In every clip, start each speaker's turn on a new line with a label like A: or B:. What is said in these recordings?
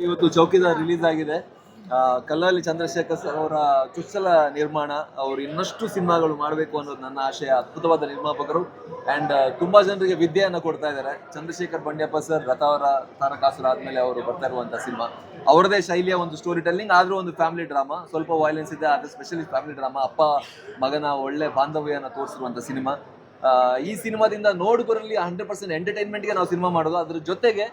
A: ಇವತ್ತು ಚೌಕಿದಾರ್ ರಿಲೀಸ್ ಆಗಿದೆ. ಕಲ್ಲಲ್ಲಿ ಚಂದ್ರಶೇಖರ್ ಸರ್ ಅವರ ಚುಚ್ಚಲ ನಿರ್ಮಾಣ. ಅವರು ಇನ್ನಷ್ಟು ಸಿನಿಮಾಗಳು ಮಾಡಬೇಕು ಅನ್ನೋದು ನನ್ನ ಆಶಯ. ಅದ್ಭುತವಾದ ನಿರ್ಮಾಪಕರು ಅಂಡ್ ತುಂಬಾ ಜನರಿಗೆ ವಿದ್ಯೆಯನ್ನು ಕೊಡ್ತಾ ಇದ್ದಾರೆ. ಚಂದ್ರಶೇಖರ್ ಬಂಡ್ಯಪ್ಪ ಸರ್ ರಥವರ ತಾರಕಾಸುರ ಆದ್ಮೇಲೆ ಅವರು ಬರ್ತಾ ಇರುವಂತ ಸಿನಿಮಾ ಅವರದೇ ಶೈಲಿಯ ಒಂದು ಸ್ಟೋರಿ ಟೆಲ್ಲಿಂಗ್, ಆದ್ರೂ ಒಂದು ಫ್ಯಾಮಿಲಿ ಡ್ರಾಮಾ. ಸ್ವಲ್ಪ ವೈಲೆನ್ಸ್ ಇದೆ, ಅದು ಸ್ಪೆಷಲಿ ಫ್ಯಾಮಿಲಿ ಡ್ರಾಮಾ. ಅಪ್ಪ ಮಗನ ಒಳ್ಳೆ ಬಾಂಧವ್ಯನ ತೋರಿಸಿರುವಂತ ಸಿನಿಮಾ. ಈ ಸಿನಿಮಾದಿಂದ ನೋಡುಗರಲ್ಲಿ 100% ಎಂಟರ್ಟೈನ್ಮೆಂಟ್ಗೆ ನಾವು ಸಿನಿಮಾ ಮಾಡೋದು. ಅದ್ರ ಜೊತೆಗೆ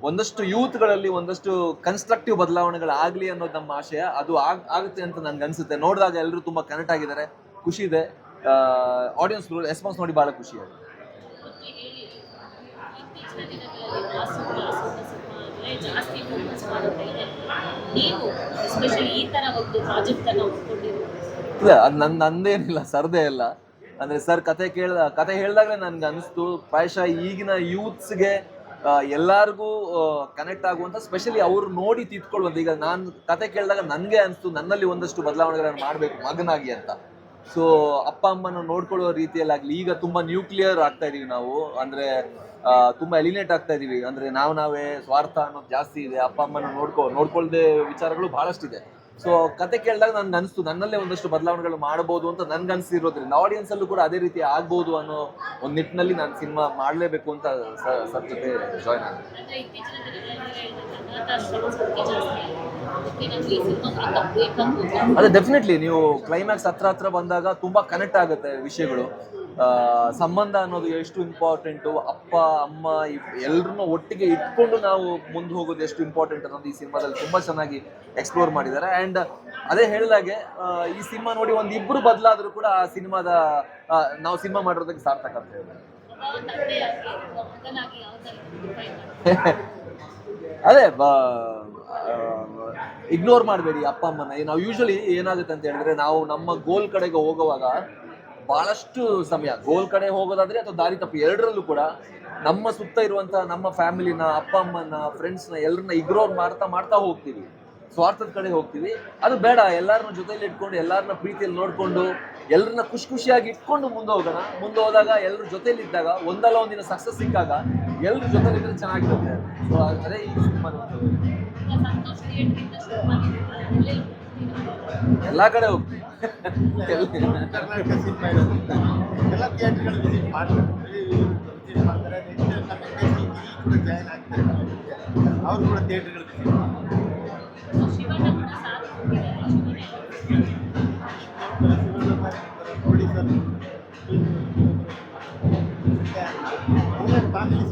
A: ಒಂದಷ್ಟು ಯೂತ್ಗಳಲ್ಲಿ ಒಂದಷ್ಟು ಕನ್ಸ್ಟ್ರಕ್ಟಿವ್ ಬದಲಾವಣೆಗಳಾಗಲಿ ಅನ್ನೋದು ನಮ್ಮ ಆಶಯ. ಅದು ಆಗುತ್ತೆ ಅಂತ ನನ್ಗೆ ಅನ್ಸುತ್ತೆ. ನೋಡಿದಾಗ ಎಲ್ಲರೂ ತುಂಬಾ ಕನೆಕ್ಟ್ ಆಗಿದ್ದಾರೆ, ಖುಷಿ ಇದೆ. ಆಡಿಯನ್ಸ್ ರೆಸ್ಪಾನ್ಸ್ ನೋಡಿ ಬಹಳ ಖುಷಿ ಆಗಿದೆ. ಇಲ್ಲ, ಅದು ನಂದೇನಿಲ್ಲ, ಸರ್ದೇ ಇಲ್ಲ. ಅಂದ್ರೆ ಸರ್ ಕತೆ ಹೇಳಿದಾಗಲೇ ನನ್ಗೆ ಅನಿಸ್ತು, ಪ್ರಾಯಶಃ ಈಗಿನ ಯೂತ್ಸ್ಗೆ ಎಲ್ಲಾರ್ಗೂ ಕನೆಕ್ಟ್ ಆಗುವಂತ, ಸ್ಪೆಷಲಿ ಅವ್ರು ನೋಡಿ ತಿಳ್ಕೊಳ್ಳುವಂತ. ಈಗ ನಾನು ಕತೆ ಕೇಳಿದಾಗ ನನ್ಗೆ ಅನಿಸ್ತು ನನ್ನಲ್ಲಿ ಒಂದಷ್ಟು ಬದಲಾವಣೆಗಳನ್ನು ಮಾಡ್ಬೇಕು ಮಗನಾಗಿ ಅಂತ. ಸೊ ಅಪ್ಪ ಅಮ್ಮನ ನೋಡ್ಕೊಳ್ಳುವ ರೀತಿಯಲ್ಲಾಗ್ಲಿ, ಈಗ ತುಂಬಾ ನ್ಯೂಕ್ಲಿಯರ್ ಆಗ್ತಾ ಇದೀವಿ ನಾವು. ಅಂದ್ರೆ ತುಂಬಾ ಎಲಿನೇಟ್ ಆಗ್ತಾ ಇದೀವಿ. ಅಂದ್ರೆ ನಾವೇ ಸ್ವಾರ್ಥ ಅನ್ನೋದು ಜಾಸ್ತಿ ಇದೆ. ಅಪ್ಪ ಅಮ್ಮನ ನೋಡ್ಕೊಳ್ದೆ ವಿಚಾರಗಳು ಬಹಳಷ್ಟಿದೆ. ಸೊ ಕತೆ ಕೇಳಿದಾಗ ನನ್ಗೆ ಅನಿಸ್ತು ನನ್ನಲ್ಲೇ ಒಂದಷ್ಟು ಬದಲಾವಣೆಗಳು ಮಾಡಬಹುದು ಅಂತ ನನ್ಗೆ ಅನಿಸಿರೋದ್ರಿಂದ ಆಡಿಯನ್ಸ್ ಅಲ್ಲೂ ಕೂಡ ಅದೇ ರೀತಿ ಆಗ್ಬಹುದು ಅನ್ನೋ ಒಂದು ನಿಟ್ಟಿನಲ್ಲಿ ನಾನು ಸಿನಿಮಾ ಮಾಡಲೇಬೇಕು ಅಂತ ಸರ್ ಜೊತೆ ಜಾಯ್ನ್ ಆಗಿದೆ. ಅದೇ ಡೆಫಿನೆಟ್ಲಿ ನೀವು ಕ್ಲೈಮ್ಯಾಕ್ಸ್ ಹತ್ರ ಬಂದಾಗ ತುಂಬಾ ಕನೆಕ್ಟ್ ಆಗುತ್ತೆ ವಿಷಯಗಳು. ಸಂಬಂಧ ಅನ್ನೋದು ಎಷ್ಟು ಇಂಪಾರ್ಟೆಂಟು, ಅಪ್ಪ ಅಮ್ಮ ಎಲ್ಲರನ್ನೂ ಒಟ್ಟಿಗೆ ಇಟ್ಕೊಂಡು ನಾವು ಮುಂದೆ ಹೋಗೋದು ಎಷ್ಟು ಇಂಪಾರ್ಟೆಂಟ್ ಅನ್ನೋದು ಈ ಸಿನಿಮಾದಲ್ಲಿ ತುಂಬಾ ಚೆನ್ನಾಗಿ ಎಕ್ಸ್ಪ್ಲೋರ್ ಮಾಡಿದ್ದಾರೆ. ಅಂಡ್ ಅದೇ ಹೇಳಿದಾಗೆ ಈ ಸಿನಿಮಾ ನೋಡಿ ಒಂದಿಬ್ರು ಬದಲಾದ್ರೂ ಕೂಡ ಆ ಸಿನಿಮಾದ ನಾವು ಸಿನಿಮಾ ಮಾಡಿರೋದಕ್ಕೆ ಸಾರ್ಥಕ ಅಂತ ಹೇಳ್ಬೋದು. ಅದೇ ಇಗ್ನೋರ್ ಮಾಡಬೇಡಿ ಅಪ್ಪ ಅಮ್ಮನ. ನಾವು ಯೂಶಲಿ ಏನಾಗುತ್ತೆ ಅಂತ ಹೇಳಿದ್ರೆ, ನಾವು ನಮ್ಮ ಗೋಲ್ ಕಡೆಗೆ ಹೋಗುವಾಗ ಬಹಳಷ್ಟು ಸಮಯ ಗೋಲ್ ಕಡೆ ಹೋಗೋದಾದ್ರೆ ಅಥವಾ ದಾರಿ ತಪ್ಪು ಎರಡರಲ್ಲೂ ಕೂಡ ನಮ್ಮ ಸುತ್ತ ಇರುವಂತಹ ನಮ್ಮ ಫ್ಯಾಮಿಲಿನ, ಅಪ್ಪ ಅಮ್ಮನ, ಫ್ರೆಂಡ್ಸ್ನ ಎಲ್ಲರನ್ನ ಇಗ್ನೋರ್ ಮಾಡ್ತಾ ಹೋಗ್ತೀವಿ, ಸ್ವಾರ್ಥದ ಕಡೆ ಹೋಗ್ತೀವಿ. ಅದು ಬೇಡ. ಎಲ್ಲರನ್ನ ಜೊತೆಲಿ ಇಟ್ಕೊಂಡು ಎಲ್ಲರನ್ನ ಪ್ರೀತಿಯಲ್ಲಿ ನೋಡ್ಕೊಂಡು ಎಲ್ಲರನ್ನ ಖುಷಿಯಾಗಿ ಇಟ್ಕೊಂಡು ಮುಂದೆ ಹೋದಾಗ ಎಲ್ಲರ ಜೊತೆಲಿ ಇದ್ದಾಗ ಒಂದಲ್ಲ ಒಂದಿನ ಸಕ್ಸಸ್ ಸಿಕ್ಕಾಗ ಎಲ್ಲರ ಜೊತೆಲಿ ಇದ್ರೆ ಚೆನ್ನಾಗಿರುತ್ತೆ. ಸೊ ಅದೇ ಈ ಸಿನಿಮಾ ಎಲ್ಲಾ ಕಡೆ ಹೋಗ್ತೀವಿ.
B: ಕರ್ನಾಟಕ ಸಿನಿಮಾ ಇರೋದ್ರಿಂದ ಎಲ್ಲ ಥಿಯೇಟರ್ಗಳು ವಿಸಿಟ್ ಮಾಡ್ತಾರೆ, ಕೂಡ ಜಾಯ್ನ್ ಆಗ್ತಾರೆ. ಅವರು ಕೂಡ ಥಿಯೇಟರ್ಗಳು ವಿಸಿಟ್ ಮಾಡ್ತಾರೆ. ನೋಡಿ ಸರ್, ಫ್ಯಾಮಿಲಿ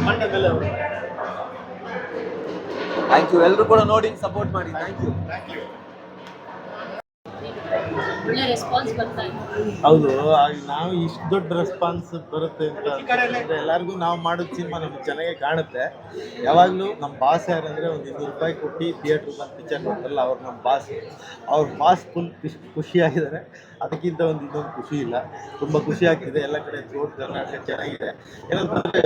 B: ಮಂಡ್ಯ ಮೇಲೆ ಅವರು.
A: Thank you. ಎಲ್ಲರೂ ಕೂಡ ನೋಡಿ ಸಪೋರ್ಟ್ ಮಾಡಿ. Thank you.
B: ಹೌದು, ನಾವು ಇಷ್ಟು ದೊಡ್ಡ ರೆಸ್ಪಾನ್ಸ್ ಬರುತ್ತೆ ಅಂತ ಎಲ್ಲರಿಗೂ ನಾವು ಮಾಡೋದು ಸಿನಿಮಾ ನಮ್ಗೆ ಚೆನ್ನಾಗಿ ಕಾಣುತ್ತೆ. ಯಾವಾಗಲೂ ನಮ್ಮ ಬಾಸ್ ಯಾರಂದರೆ ಒಂದು 200 ರೂಪಾಯಿ ಕೊಟ್ಟು ಥಿಯೇಟ್ರಿಗೆ ಬಂದು ಪಿಕ್ಚರ್ ನೋಡ್ತಾರಲ್ಲ, ಅವ್ರು ನಮ್ಮ ಬಾಸ್ ಫುಲ್ ಖುಷಿಯಾಗಿದ್ದಾರೆ. ಅದಕ್ಕಿಂತ ಇನ್ನೊಂದು ಖುಷಿ ಇಲ್ಲ. ತುಂಬ ಖುಷಿ ಆಗ್ತಿದೆ. ಎಲ್ಲ ಕಡೆ ಥ್ರೂಟ್ ಕರ್ನಾಟಕ ಚೆನ್ನಾಗಿದೆ. ಏನಂತಂದರೆ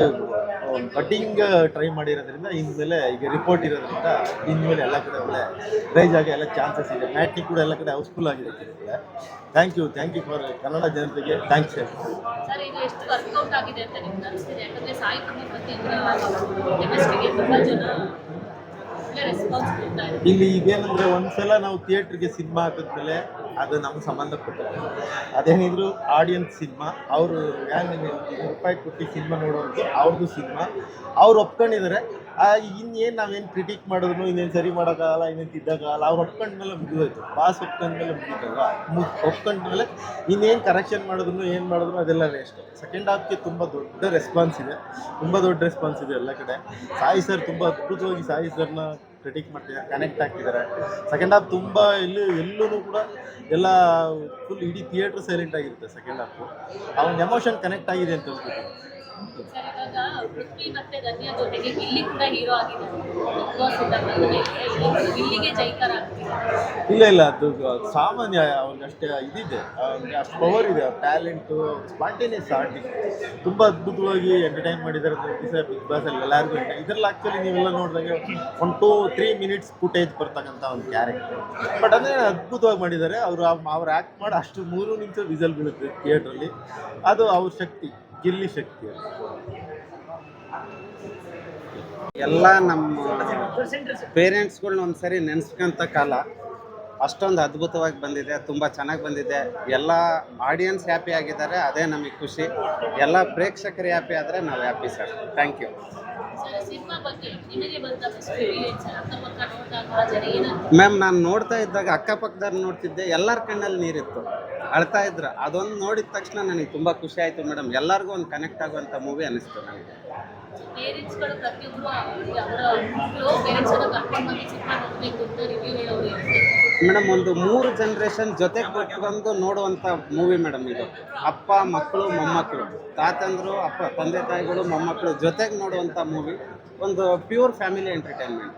B: ಕಟ್ಟಿಂಗ್ ಟ್ರೈ ಮಾಡಿರೋದ್ರಿಂದ ಇನ್ಮೇಲೆ ಈಗ ರಿಪೋರ್ಟ್ ಇರೋದ್ರಿಂದ ಇನ್ಮೇಲೆ ಎಲ್ಲ ಕಡೆ ಒಳ್ಳೆ ರೈಸ್ ಆಗಿ ಎಲ್ಲ ಚಾನ್ಸಸ್ ಇದೆ. ಮ್ಯಾಟ್ನಿ ಕೂಡ ಎಲ್ಲ ಕಡೆ ಹೌಸ್ಫುಲ್ ಆಗಿದೆ. ಥ್ಯಾಂಕ್ ಯು ಫಾರ್ ಕನ್ನಡ ಜನತೆಗೆ ಥ್ಯಾಂಕ್ಸ್ ಸರ್. ಇಲ್ಲಿ ಇದೇನಂದ್ರೆ, ಒಂದ್ಸಲ ನಾವು ಥಿಯೇಟ್ರಿಗೆ ಸಿನಿಮಾ ಹಾಕಿದ್ಮೇಲೆ ಅದು ನಮ್ಗೆ ಸಂಬಂಧಪಟ್ಟದ್ದು. ಅದೇನಿದ್ರು ಆಡಿಯನ್ಸ್ ಸಿನಿಮಾ, ಅವರು ₹100 ರೂಪಾಯಿ ಕೊಟ್ಟು ಸಿನಿಮಾ ನೋಡೋದು ಅವ್ರದ್ದು ಸಿನಿಮಾ, ಅವ್ರು ಒಪ್ಕೊಂಡಿದ್ದಾರೆ. ಇನ್ನೇನು ನಾವೇನು ಕ್ರಿಟಿಕ್ ಮಾಡಿದ್ರು ಇನ್ನೇನು ಸರಿ ಮಾಡೋಕ್ಕಾಗಲ್ಲ, ಇನ್ನೇನು ತಿದ್ದಕ್ಕಾಗಲ್ಲ. ಅವ್ರು ಒಪ್ಕೊಂಡ್ಮೇಲೆ ಮುಗಿದೋಯ್ತು. ಬಾಸ್ ಒಪ್ಕೊಂಡ್ಮೇಲೆ ಒಪ್ಕೊಂಡ್ಮೇಲೆ ಇನ್ನೇನು ಕರೆಕ್ಷನ್ ಮಾಡಿದ್ರು ಏನು ಮಾಡಿದ್ರು ಅದೆಲ್ಲ ವೇಸ್ಟ್. ಸೆಕೆಂಡ್ ಹಾಫ್ಗೆ ತುಂಬ ದೊಡ್ಡ ರೆಸ್ಪಾನ್ಸ್ ಇದೆ ಎಲ್ಲ ಕಡೆ. ಸಾಯಿ ಸರ್ ತುಂಬ ಅದ್ಭುತವಾಗಿ ಸಾಯಿ ಸರ್ನ ಕ್ರಿಟಿಕ್ ಮಾಡ್ತಿದ್ದಾರೆ, ಕನೆಕ್ಟ್ ಆಗ್ತಿದ್ದಾರೆ. ಸೆಕೆಂಡ್ ಹಾಫ್ ತುಂಬ ಎಲ್ಲೂ ಕೂಡ ಎಲ್ಲ ಫುಲ್ ಇಡೀ ಥಿಯೇಟ್ರ್ ಸೈಲೆಂಟ್ ಆಗಿರುತ್ತೆ. ಸೆಕೆಂಡ್ ಹಾಫು ಆ ಒಂದು ಎಮೋಷನ್ ಕನೆಕ್ಟ್ ಆಗಿದೆ ಅಂತ ಅನ್ಸುತ್ತೆ. ಇಲ್ಲ, ಅದು ಸಾಮಾನ್ಯ. ಅವ್ರಿಗೆ ಅಷ್ಟೇ ಇದಿದೆ, ಅವ್ರಿಗೆ ಅಷ್ಟು ಪವರ್ ಇದೆ, ಅವ್ರ ಟ್ಯಾಲೆಂಟು, ಸ್ಪಾಂಟೇನಿಯಸ್ ಆರ್ಟಿಸ್ಟ್. ತುಂಬ ಅದ್ಭುತವಾಗಿ ಎಂಟರ್ಟೈನ್ ಮಾಡಿದ್ದಾರೆ. ಬಿಗ್ ಬಾಸಲ್ಲಿ ಎಲ್ಲರಿಗೂ ಇದರಲ್ಲಿ ಆ್ಯಕ್ಚುಲಿ ನೀವೆಲ್ಲ ನೋಡಿದಾಗ 1-2-3 ಮಿನಿಟ್ಸ್ ಫುಟೇಜ್ ಬರ್ತಕ್ಕಂಥ ಒಂದು ಕ್ಯಾರೆಕ್ಟರ್. ಬಟ್ ಅಂದರೆ ಅದ್ಭುತವಾಗಿ ಮಾಡಿದ್ದಾರೆ. ಅವ್ರು ಆ್ಯಕ್ಟ್ ಮಾಡಿ ಅಷ್ಟು 3 ನಿಮಿಷ ವಿಸಲ್ ಬೀಳುತ್ತೆ ಥಿಯೇಟ್ರಲ್ಲಿ. ಅದು ಅವ್ರ ಶಕ್ತಿ, ಗಿಲ್ಲಿ ಶಕ್ತಿ.
C: ಎಲ್ಲ ನಮ್ಮ ಪೇರೆಂಟ್ಸ್ಗಳ್ನ ಒಂದ್ಸರಿ ನೆನೆಸ್ಕೊಂತ ಕಾಲ ಅಷ್ಟೊಂದು ಅದ್ಭುತವಾಗಿ ಬಂದಿದೆ, ತುಂಬ ಚೆನ್ನಾಗಿ ಬಂದಿದೆ. ಎಲ್ಲ ಆಡಿಯನ್ಸ್ ಹ್ಯಾಪಿ ಆಗಿದ್ದಾರೆ, ಅದೇ ನಮಗೆ ಖುಷಿ. ಎಲ್ಲ ಪ್ರೇಕ್ಷಕರು ಹ್ಯಾಪಿ ಆದರೆ ನಾವು happy sir. Thank you ma'am. ನಾನು ನೋಡ್ತಾ ಇದ್ದಾಗ ಅಕ್ಕಪಕ್ಕದವ್ರು ನೋಡ್ತಿದ್ದೆ, ಎಲ್ಲರ ಕಣ್ಣಲ್ಲಿ ನೀರಿತ್ತು, ಅಳ್ತಾ ಇದ್ರು. ಅದೊಂದು ನೋಡಿದ ತಕ್ಷಣ ನನಗೆ ತುಂಬ ಖುಷಿ ಆಯಿತು ಮೇಡಮ್. ಎಲ್ಲರಿಗೂ ಒಂದು ಕನೆಕ್ಟ್ ಆಗುವಂಥ ಮೂವಿ ಅನ್ನಿಸ್ತು ನನಗೆ.
D: ಪೇರೆಂಟ್ಸ್ಗಳು ಪ್ರತಿಯೊಬ್ಬರು ಅವರ ಮಕ್ಕಳು ಪೇರೆಂಟ್ಸನ್ನು ಕರ್ಕೊಂಡು ಬಂದು ಸಿನಿಮಾ ನೋಡಬೇಕು ಅಂತ ರಿವ್ಯೂ ಹೇಳೋರು ಇರುತ್ತೆ.
C: ಮೇಡಮ್, ಒಂದು 3 ಜನರೇಷನ್ ಜೊತೆಗೆ ಕೊಟ್ಕೊಂಡು ನೋಡುವಂಥ ಮೂವಿ ಮೇಡಮ್ ಇದು. ಅಪ್ಪ, ಮಕ್ಕಳು, ಮೊಮ್ಮಕ್ಕಳು, ತಾತಂದರು, ತಂದೆ ತಾಯಿಗಳು, ಮೊಮ್ಮಕ್ಕಳು ಜೊತೆಗೆ ನೋಡುವಂಥ ಮೂವಿ. ಒಂದು ಪ್ಯೂರ್ ಫ್ಯಾಮಿಲಿ ಎಂಟರ್ಟೈನ್ಮೆಂಟ್.